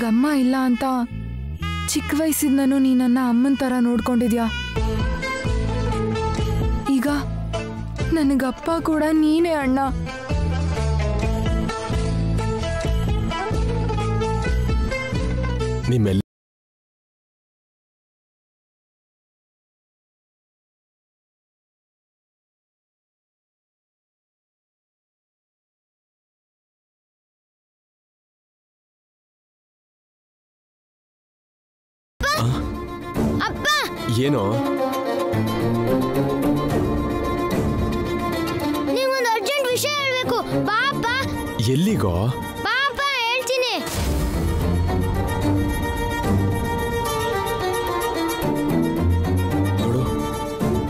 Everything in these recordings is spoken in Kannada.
ನನಗಮ್ಮ ಇಲ್ಲ ಅಂತ ಚಿಕ್ಕ ವಯಸ್ಸಿಂದನೂ ನೀ ನನ್ನ ಅಮ್ಮನ ಥರ ನೋಡ್ಕೊಂಡಿದ್ಯಾ. ಈಗ ನನಗಪ್ಪ ಕೂಡ ನೀನೇ ಅಣ್ಣ. ನಿಮ್ಮೆಲ್ಲ ಏನೋ ನಿಮ್ಗೊಂದು ಅರ್ಜೆಂಟ್ ವಿಷಯ ಹೇಳ್ಬೇಕು. ಪಾಪ ಎಲ್ಲಿಗೋ? ಪಾಪ ಹೇಳ್ತೀನಿ. ನೋಡು,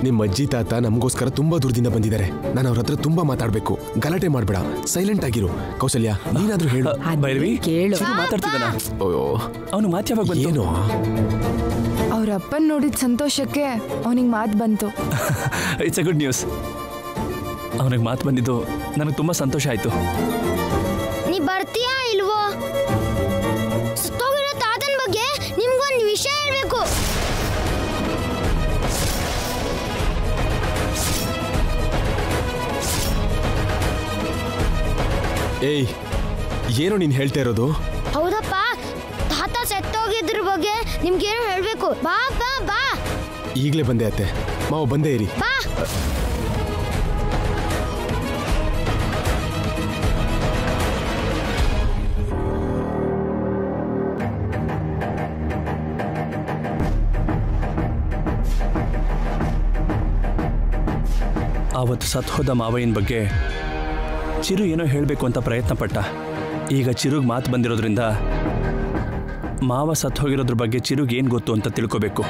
ನಿಮ್ಮ ಅಜ್ಜಿ ತಾತ ನಮಗೋಸ್ಕರ ತುಂಬಾ ದೂರದಿಂದ ಬಂದಿದ್ದಾರೆ. ನಾನು ಅವ್ರ ಹತ್ರ ತುಂಬಾ ಮಾತಾಡ್ಬೇಕು. ಗಲಾಟೆ ಮಾಡ್ಬೇಡ, ಸೈಲೆಂಟ್ ಆಗಿರು. ಕೌಸಲ್ಯ, ನೀನಾದ್ರೂ ಹೇಳು. ಭೈರವಿ ಕೇಳು. ಮಾತಾಡ್ತಿದ್ದಾನ? ಅವನು ಮಾತು ಯಾವಾಗ ಬಂತು? ಏನೋ ಅವ್ರ ಅಪ್ಪನ್ ನೋಡಿದ ಸಂತೋಷಕ್ಕೆ ಅವನಿಗೆ ಮಾತು ಬಂತು. It's a good news. ಅವನಿಗೆ ಮಾತು ಬಂದಿದ್ದು ನನಗೆ ತುಂಬಾ ಸಂತೋಷ ಆಯ್ತು. ನೀ ಬರ್ತೀಯಾ ಇಲ್ವೋ? ಸುತ್ತೋಗಿರೋ ತಾತನ ಬಗ್ಗೆ ನಿಮ್ಗೊಂದು ವಿಷಯ ಹೇಳ್ಬೇಕು. ಏಯ್, ಏನೋ ನೀನ್ ಹೇಳ್ತಾ ಇರೋದು? ಹೌದಪ್ಪ, ತಾತ ಸತ್ತೋಗಿದ್ರ ಬಗ್ಗೆ ನಿಮ್ಗೇನು ಹೇಳ್ಬೇಕು. ಬಾ ಬಾ ಬಾ. ಈಗಲೇ ಬಂದೆ ಅತ್ತೆ. ಮಾವ ಬಂದೇ ಇರಿ. ಬಾ. ಆವತ್ತು ಸತ್ ಹೋದ ಮಾವಯ್ಯನ ಬಗ್ಗೆ ಚಿರು ಏನೋ ಹೇಳಬೇಕು ಅಂತ ಪ್ರಯತ್ನ ಪಟ್ಟ. ಈಗ ಚಿರುಗ್ ಮಾತು ಬಂದಿರೋದ್ರಿಂದ ಮಾವ ಸತ್ ಹೋಗಿರೋದ್ರ ಬಗ್ಗೆ ಚಿರುಗ್ ಏನು ಗೊತ್ತು ಅಂತ ತಿಳ್ಕೋಬೇಕು.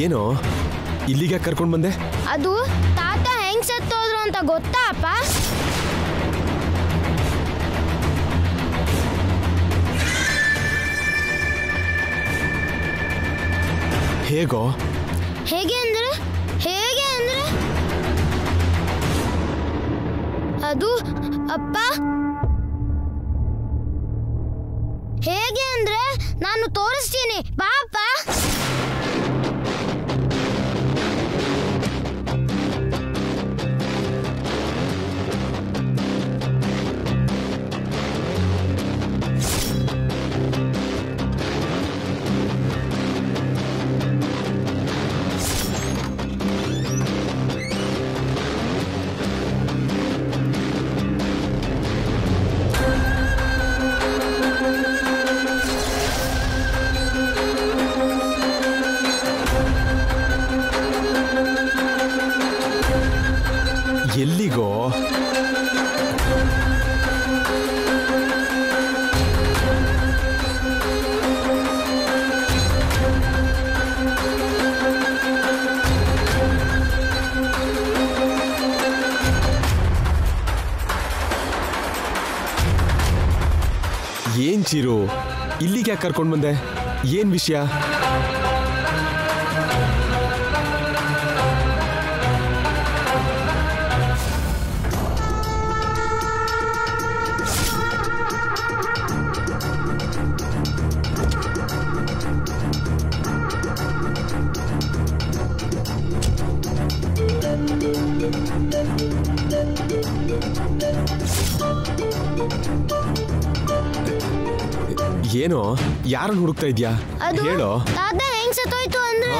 ಏನೋ ಇಲ್ಲಿಗೆ ಕರ್ಕೊಂಡು ಬಂದೆ? ಅದು ತಾತ ಹೆಂಗ್ ಸತ್ತೋದ್ರು ಅಂತ ಗೊತ್ತಾ ಅಪ್ಪ? ಹೇಗೋ? ಹೇಗೆ ಅಂದ್ರೆ ಅದು ಅಪ್ಪ, ಹೇಗೆ ಅಂದ್ರೆ ನಾನು ತೋರಿಸ್ತೀನಿ. ಪಾಪ ಎಲ್ಲಿಗೋ? ಏನ್ ಚಿರು, ಇಲ್ಲಿಗೆ ಯಾಕೆ ಕರ್ಕೊಂಡು ಬಂದೆ? ಏನ್ ವಿಷಯ? ಏನೋ, ಯಾರನ್ನು ಹುಡುಕ್ತಾ ಇದ್ಯಾ? ಹೇಳೋ. ತಾತ ಹೆಂಗ್ ಸತ್ತೋಯ್ತು ಅಂದ್ರೆ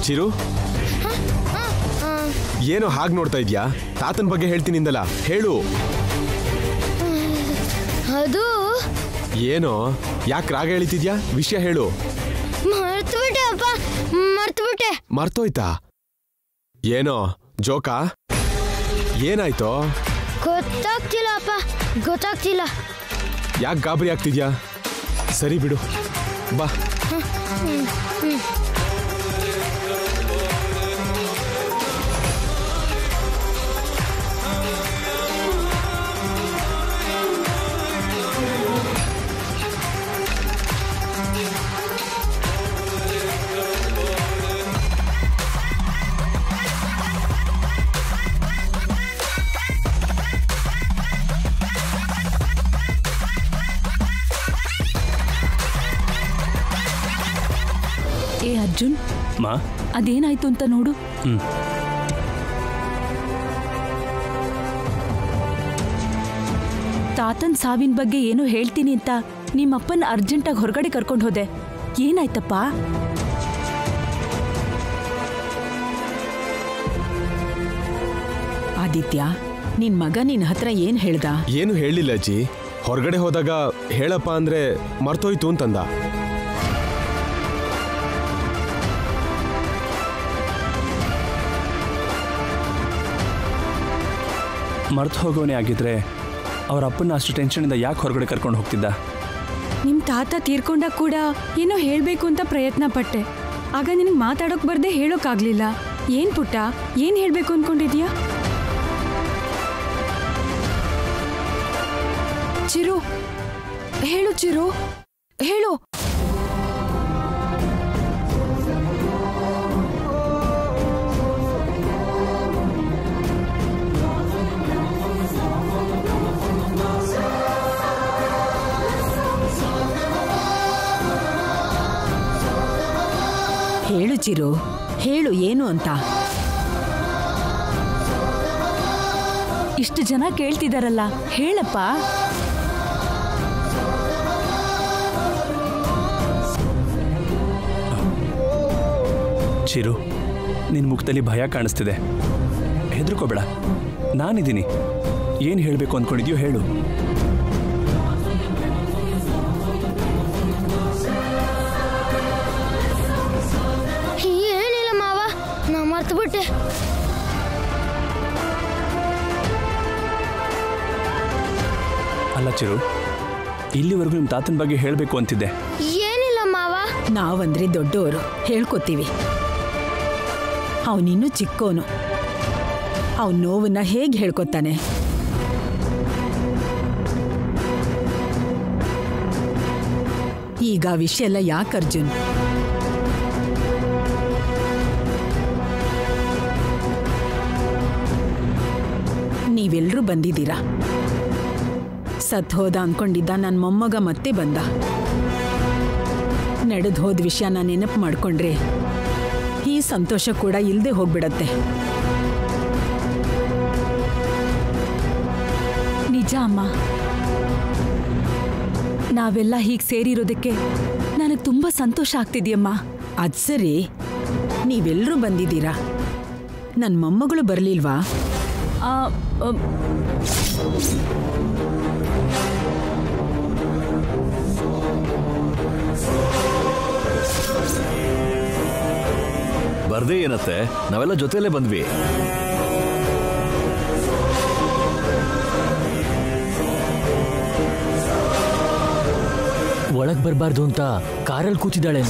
ಚಿರು ಏನೋ ಹಾಗೆ ನೋಡ್ತಾ ಇದ್ಯಾ? ತಾತನ ಬಗ್ಗೆ ಹೇಳ್ತೀನಿ ಇಂದಲ್ಲ, ಹೇಳು. ಅದು ಏನೋ ಯಾಕೆ ರಾಗ ಎಳಿತಿದ್ಯಾ? ವಿಷಯ ಹೇಳು. ಮರ್ತುಬಿಟ್ಟೆ ಅಪ್ಪ, ಮರ್ತುಬಿಟ್ಟೆ. ಮರ್ತೋಯ್ತಾ? ಏನೋ ಜೋಕಾ? ಏನಾಯ್ತೋ? ಗೊತ್ತಾಗ್ತಿಲ್ಲ ಅಪ್ಪ, ಗೊತ್ತಾಗ್ತಿಲ್ಲ. ಯಾಕೆ ಗಾಬರಿ ಆಗ್ತಿದ್ಯಾ? ಸರಿ ಬಿಡು, ಬಾ. ಏ ಅರ್ಜುನ್, ಮಾ ಅದೇನಾಯ್ತು ಅಂತ ನೋಡು. ತಾತನ್ ಸಾವಿನ ಬಗ್ಗೆ ಏನೋ ಹೇಳ್ತೀನಿ ಅಂತ ನಿಮ್ಮಪ್ಪನ ಅರ್ಜೆಂಟಾಗಿ ಹೊರಗಡೆ ಕರ್ಕೊಂಡು ಹೋದೆ. ಏನಾಯ್ತಪ್ಪ? ಆದಿತ್ಯ, ನಿನ್ ಮಗ ನಿನ್ ಹತ್ರ ಏನ್ ಹೇಳ್ದ? ಏನು ಹೇಳಿಲ್ಲ ಅಜ್ಜಿ. ಹೊರಗಡೆ ಹೋದಾಗ ಹೇಳಪ್ಪ ಅಂದ್ರೆ ಮರ್ತೋಯ್ತು ಅಂತಂದ. ಮರ್ತು ಹೋಗೋನೇ ಆಗಿದ್ರೆ ಅವ್ರ ಅಪ್ಪನ ಅಷ್ಟು ಟೆನ್ಷನಿಂದ ಯಾಕೆ ಹೊರಗಡೆ ಕರ್ಕೊಂಡು ಹೋಗ್ತಿದ್ದ? ನಿಮ್ ತಾತ ತೀರ್ಕೊಂಡಾಗ ಕೂಡ ಏನೋ ಹೇಳ್ಬೇಕು ಅಂತ ಪ್ರಯತ್ನ ಪಟ್ಟೆ. ಆಗ ನಿನಗೆ ಮಾತಾಡೋಕ್ ಬರ್ದೆ ಹೇಳೋಕ್ಕಾಗ್ಲಿಲ್ಲ. ಏನ್ ಪುಟ್ಟ, ಏನ್ ಹೇಳ್ಬೇಕು ಅನ್ಕೊಂಡಿದ್ಯಾ? ಚಿರು, ಹೇಳು ಚಿರು, ಹೇಳು. ಹೇಳು ಚಿರು, ಹೇಳು ಏನು ಅಂತ. ಇಷ್ಟು ಜನ ಕೇಳ್ತಿದಾರಲ್ಲ, ಹೇಳಪ್ಪ. ಚಿರು, ನಿನ್ನ ಮುಖದಲ್ಲಿ ಭಯ ಕಾಣಿಸ್ತಿದೆ. ಹೆದರ್ಕೋಬೇಡ, ನಾನಿದ್ದೀನಿ. ಏನು ಹೇಳಬೇಕು ಅಂದ್ಕೊಂಡಿದ್ಯೋ ಹೇಳು. ಏನಿಲ್ಲ ಮಾವ, ನಾ ಮರ್ತುಬಿಟ್ಟೆ. ಅಲ್ಲ ಚಿರು, ಇಲ್ಲಿವರೆಗೂ ನಿಮ್ಮ ತಾತನ ಬಗ್ಗೆ ಹೇಳಬೇಕು ಅಂತಿದ್ದೆ. ಏನಿಲ್ಲ ಮಾವ. ನಾವಂದ್ರೆ ದೊಡ್ಡವರು, ಹೇಳ್ಕೊತೀವಿ. ಅವನಿನ್ನೂ ಚಿಕ್ಕೋನು, ಅವನ ನೋವನ್ನ ಹೇಗೆ ಹೇಳ್ಕೊತಾನೆ? ಈಗ ವಿಷಯ ಎಲ್ಲ ಯಾಕೆ ಅರ್ಜುನ್? ನೀವೆಲ್ಲರೂ ಬಂದಿದ್ದೀರಾ. ಸತ್ ಹೋದ ಅನ್ಕೊಂಡಿದ್ದ ನನ್ನ ಮೊಮ್ಮಗ ಮತ್ತೆ ಬಂದ. ನಡೆದು ಹೋದ ವಿಷಯನ ನೆನಪು ಮಾಡ್ಕೊಂಡ್ರೆ ಈ ಸಂತೋಷ ಕೂಡ ಇಲ್ಲದೆ ಹೋಗ್ಬಿಡತ್ತೆ. ನಿಜ ಅಮ್ಮ, ನಾವೆಲ್ಲ ಹೀಗೆ ಸೇರಿರೋದಕ್ಕೆ ನನಗೆ ತುಂಬಾ ಸಂತೋಷ ಆಗ್ತಿದ್ಯಮ್ಮ. ಅದ್ ಸರಿ, ನೀವೆಲ್ಲರೂ ಬಂದಿದ್ದೀರಾ, ನನ್ನ ಮೊಮ್ಮಗಳು ಬರಲಿಲ್ವಾ? ಬರ್ದೇ ಏನತ್ತೆ, ನಾವೆಲ್ಲ ಜೊತೆಯಲ್ಲೇ ಬಂದ್ವಿ. ಒಳಗ್ ಬರಬಾರ್ದು ಅಂತ ಕಾರಲ್ಲಿ ಕೂತಿದ್ದಾಳೆ.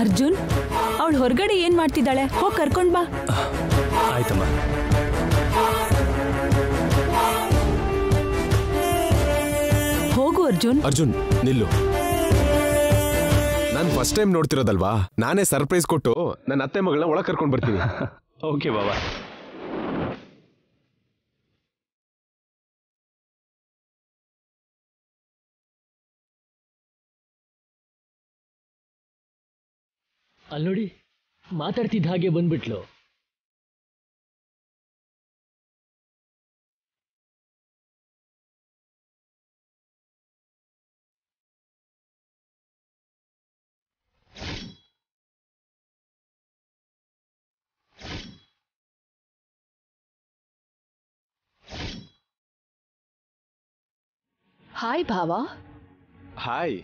ಅರ್ಜುನ್, ಅವಳು ಹೊರಗಡೆ ಏನ್ ಮಾಡ್ತಿದ್ದಾಳೆ? ಹೋಗಿ ಕರ್ಕೊಂಡ್ ಬಾ. ಆಯ್ತಮ್ಮ. ಹೋಗು ಅರ್ಜುನ್. ಅರ್ಜುನ್ ನಿಲ್ಲು. ನಾನು ಫಸ್ಟ್ ಟೈಮ್ ನೋಡ್ತಿರೋದಲ್ವಾ, ನಾನೇ ಸರ್ಪ್ರೈಸ್ ಕೊಟ್ಟು ನನ್ನ ಅತ್ತೆ ಮಗಳನ್ನ ಒಳಗೆ ಕರ್ಕೊಂಡು ಬರ್ತೀನಿ. ಓಕೆ ಬಾಬಾ. ಅಲ್ಲಿ ನೋಡಿ, ಮಾತಾಡ್ತಿದ್ದ ಹಾಗೆ ಬಂದ್ಬಿಟ್ಲು. ಹಾಯ್ ಭಾವ. ಹಾಯ್.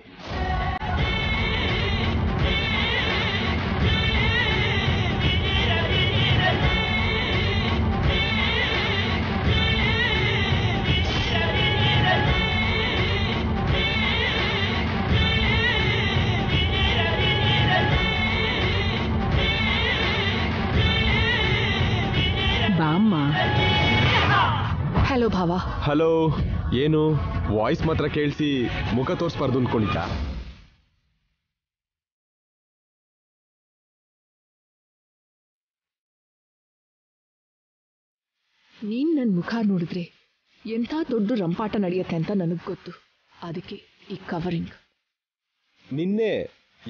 ಬಾಮ್ಮ. ಹಲೋ ಭಾವ. ಹಲೋ. ಏನು ವಾಯ್ಸ್ ಮಾತ್ರ ಕೇಳಿಸಿ ಮುಖ ತೋರಿಸ್ಬಾರ್ದು ಅಂದ್ಕೊಂಡಿದ್ದ? ನೀನ್ ನನ್ನ ಮುಖ ನೋಡಿದ್ರೆ ಎಂಥ ದೊಡ್ಡ ರಂಪಾಟ ನಡೆಯುತ್ತೆ ಅಂತ ನನಗೆ ಗೊತ್ತು. ಅದಕ್ಕೆ ಈ ಕವರಿಂಗ್. ನಿನ್ನೆ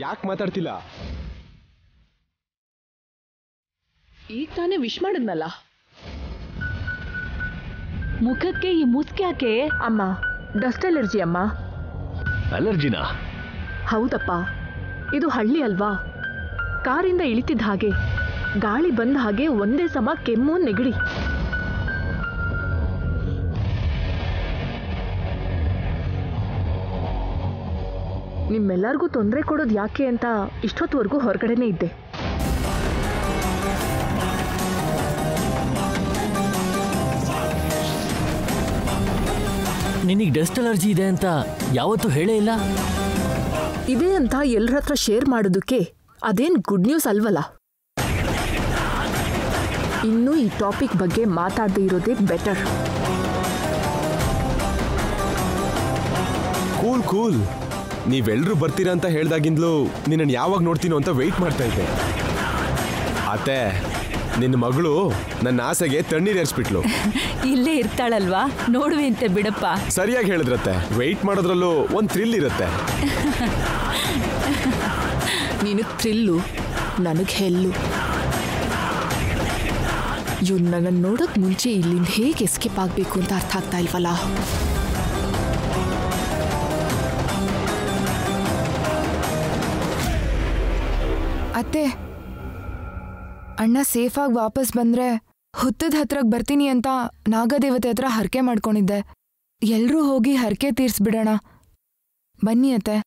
ಯಾಕೆ ಮಾತಾಡ್ತಿಲ್ಲ? ಈಗ ತಾನೇ ವಿಶ್ ಮಾಡಿದ್ನಲ್ಲ. ಮುಖಕ್ಕೆ ಈ ಮುಸ್ಕ್ಯಾಕೆ? ಅಮ್ಮ, ಡಸ್ಟ್ ಅಲರ್ಜಿ ಅಮ್ಮ. ಅಲರ್ಜಿನಾ? ಹೌದಪ್ಪ, ಇದು ಹಳ್ಳಿ ಅಲ್ವಾ. ಕಾರಿಂದ ಇಳಿತಿದ್ದ ಹಾಗೆ ಗಾಳಿ ಬಂದ ಹಾಗೆ ಒಂದೇ ಸಮ ಕೆಮ್ಮು ನೆಗಡಿ. ನಿಮ್ಮೆಲ್ಲರಿಗೂ ತೊಂದರೆ ಕೊಡೋದು ಯಾಕೆ ಅಂತ ಇಷ್ಟೊತ್ತವರೆಗೂ ಹೊರಗಡೆನೇ ಇದ್ದೆ. ನಿನಗೆ ಡಸ್ಟ್ ಅಲರ್ಜಿ ಇದೆ ಅಂತ ಯಾವತ್ತೂ ಹೇಳೇ ಇಲ್ಲ. ಇದೆ ಅಂತ ಎಲ್ಲರ ಹತ್ರ ಶೇರ್ ಮಾಡೋದಕ್ಕೆ ಅದೇನ್ ಗುಡ್ ನ್ಯೂಸ್ ಅಲ್ವಲ್ಲ. ಇನ್ನೂ ಈ ಟಾಪಿಕ್ ಬಗ್ಗೆ ಮಾತಾಡದೇ ಇರೋದೇ ಬೆಟರ್. Cool cool. ನೀವೆಲ್ಲರೂ ಬರ್ತೀರಾ ಅಂತ ಹೇಳ್ದಾಗಿಂದಲೂ ನಿನ್ನನ್ನು ಯಾವಾಗ ನೋಡ್ತೀನೋ ಅಂತ ವೆಯ್ಟ್ ಮಾಡ್ತಾ ಇದ್ದೆ. ಅತ್ತೆ, ನಿನ್ನ ಮಗಳು ನನ್ನ ಆಸೆಗೆ ತಣ್ಣೀರು ಏರಿಸ್ಬಿಟ್ಲು. ಇಲ್ಲೇ ಇರ್ತಾಳಲ್ವಾ, ನೋಡುವಂತೆ ಬಿಡಪ್ಪ. ಸರಿಯಾಗಿ ಹೇಳಿದ್ರತ್ತೆ. ವೆಯ್ಟ್ ಮಾಡೋದ್ರಲ್ಲೂ ಒಂದು ಥ್ರಿಲ್ ಇರುತ್ತೆ. ನಿನಗೆ ಥ್ರಿಲ್ಲು, ನನಗೆ ಹೆಲ್ಲು. ಇವ್ನು ನನ್ನನ್ನು ನೋಡೋಕೆ ಮುಂಚೆ ಇಲ್ಲಿಂದ ಹೇಗೆ ಎಸ್ಕೇಪ್ ಆಗಬೇಕು ಅಂತ ಅರ್ಥ ಆಗ್ತಾ ಇಲ್ವಲ್ಲ. ಅತ್ತೆ, ಅಣ್ಣ ಸೇಫಾಗಿ ವಾಪಸ್ ಬಂದ್ರೆ ಹುತ್ತದ ಹತ್ರಕ್ಕೆ ಬರ್ತೀನಿ ಅಂತ ನಾಗದೇವತೆ ಹತ್ರ ಹರಕೆ ಮಾಡ್ಕೊಂಡಿದ್ದೆ. ಎಲ್ಲರೂ ಹೋಗಿ ಹರಕೆ ತೀರ್ಸ್ಬಿಡೋಣ. ಬನ್ನಿ ಅತ್ತೆ.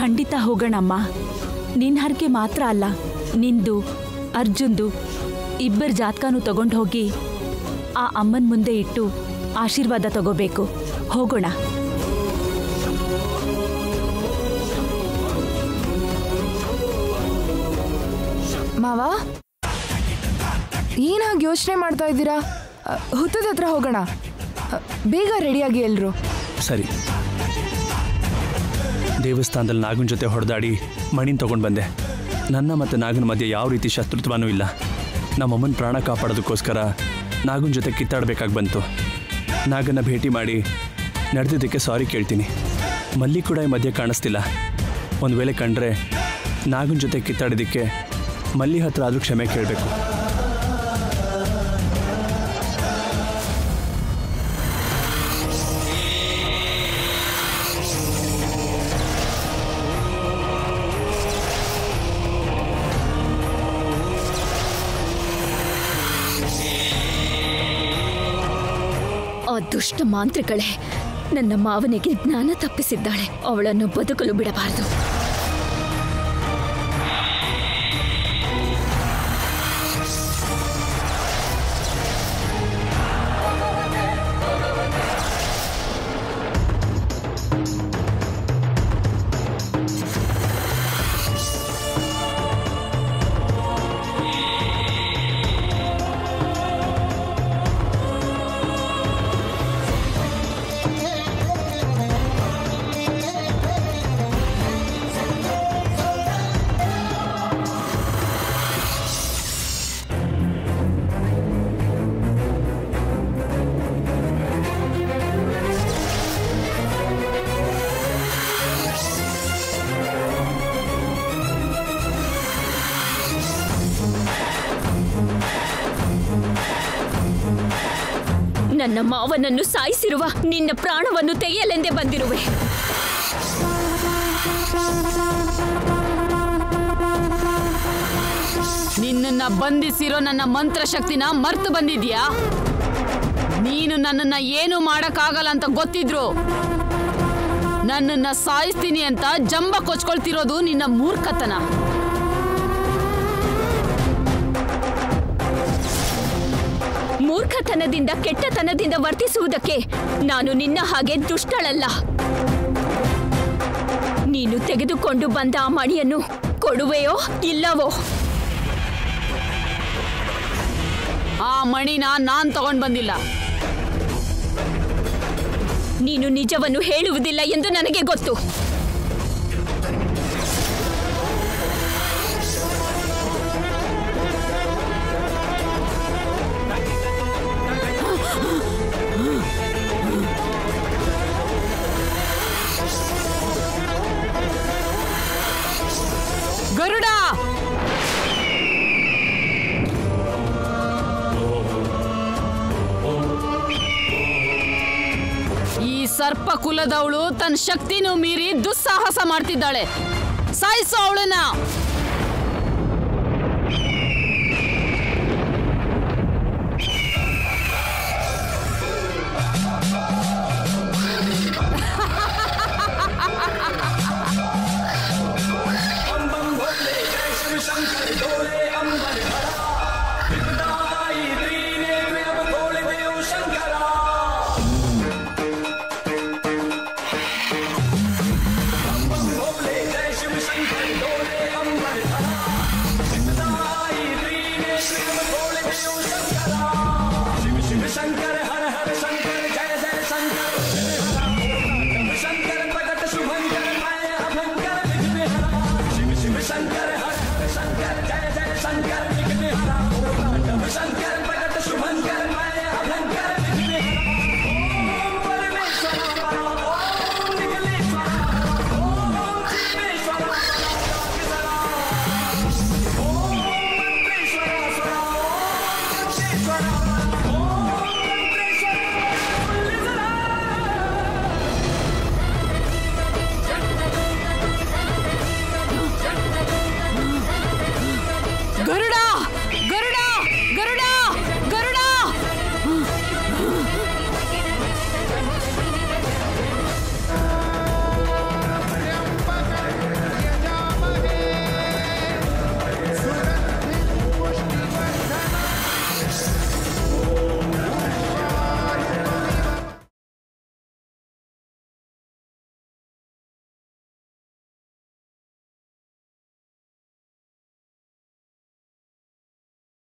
ಖಂಡಿತ ಹೋಗೋಣಮ್ಮ. ನಿನ್ನ ಹರಕೆ ಮಾತ್ರ ಅಲ್ಲ, ನಿಂದು ಅರ್ಜುನ್ದು ಇಬ್ಬರ ಜಾತಕನೂ ತಗೊಂಡು ಹೋಗಿ ಆ ಅಮ್ಮನ ಮುಂದೆ ಇಟ್ಟು ಆಶೀರ್ವಾದ ತಗೋಬೇಕು. ಹೋಗೋಣ. ಮಾವ, ಏನಾಗಿ ಯೋಚನೆ ಮಾಡ್ತಾ ಇದ್ದೀರಾ? ಹುತ್ತದ ಹತ್ರ ಹೋಗೋಣ. ಬೇಗ ರೆಡಿಯಾಗಿ ಎಲ್ರು. ಸರಿ. ದೇವಸ್ಥಾನದಲ್ಲಿ ನಾಗನ ಜೊತೆ ಹೊಡೆದಾಡಿ ಮಣಿನ ತಗೊಂಡು ಬಂದೆ. ನನ್ನ ಮತ್ತು ನಾಗನ ಮಧ್ಯೆ ಯಾವ ರೀತಿ ಶತ್ರುತ್ವನೂ ಇಲ್ಲ. ನಮ್ಮಮ್ಮನ ಪ್ರಾಣ ಕಾಪಾಡೋದಕ್ಕೋಸ್ಕರ ನಾಗನ ಜೊತೆ ಕಿತ್ತಾಡಬೇಕಾಗಿ ಬಂತು. ನಾಗನ ಭೇಟಿ ಮಾಡಿ ನಡೆದಿದ್ದಕ್ಕೆ ಸಾರಿ ಕೇಳ್ತೀನಿ. ಮಲ್ಲಿ ಕೂಡ ಈ ಮಧ್ಯೆ ಕಾಣಿಸ್ತಿಲ್ಲ. ಒಂದು ವೇಳೆ ಕಂಡ್ರೆ ನಾಗನ ಜೊತೆ ಕಿತ್ತಾಡಿದ್ದಕ್ಕೆ ಮಲ್ಲಿ ಹತ್ರ ಆದರೂ ಕ್ಷಮೆ ಕೇಳಬೇಕು. ಆ ದುಷ್ಟ ಮಾಂತ್ರಿಗಳೇ ನನ್ನ ಮಾವನಿಗೆ ಜ್ಞಾನ ತಪ್ಪಿಸಿದ್ದಾಳೆ. ಅವಳನ್ನು ಬದುಕಲು ಬಿಡಬಾರದು. ನನ್ನ ಮಾವನನ್ನು ಸಾಯಿಸಿರುವ ನಿನ್ನ ಪ್ರಾಣವನ್ನು ತೆಗೆಯಲೆಂದೇ ಬಂದಿರುವೆ. ನಿನ್ನನ್ನ ಬಂಧಿಸಿರೋ ನನ್ನ ಮಂತ್ರಶಕ್ತಿನ ಮರ್ತು ಬಂದಿದ್ಯಾ? ನೀನು ನನ್ನನ್ನ ಏನು ಮಾಡಕ್ಕಾಗಲ್ಲ ಅಂತ ಗೊತ್ತಿದ್ರು ನನ್ನನ್ನ ಸಾಯಿಸ್ತೀನಿ ಅಂತ ಜಂಬ ಕೊಚ್ಕೊಳ್ತಿರೋದು ನಿನ್ನ ಮೂರ್ಖತನ. ಮೂರ್ಖತನದಿಂದ ಕೆಟ್ಟತನದಿಂದ ವರ್ತಿಸುವುದಕ್ಕೆ ನಾನು ನಿನ್ನ ಹಾಗೆ ದುಷ್ಟಳಲ್ಲ. ನೀನು ತೆಗೆದುಕೊಂಡು ಬಂದ ಆ ಮಣಿಯನ್ನು ಕೊಡುವೆಯೋ ಇಲ್ಲವೋ? ಆ ಮಣಿನ ನಾನ್ ತಗೊಂಡ್ ಬಂದಿಲ್ಲ. ನೀನು ನಿಜವನ್ನು ಹೇಳುವುದಿಲ್ಲ ಎಂದು ನನಗೆ ಗೊತ್ತು. ಗರುಡ, ಈ ಸರ್ಪ ಕುಲದವಳು ತನ್ನ ಶಕ್ತಿನೂ ಮೀರಿ ದುಸ್ಸಾಹಸ ಮಾಡ್ತಿದ್ದಾಳೆ. ಸಾಯಿಸು ಅವಳನ್ನ.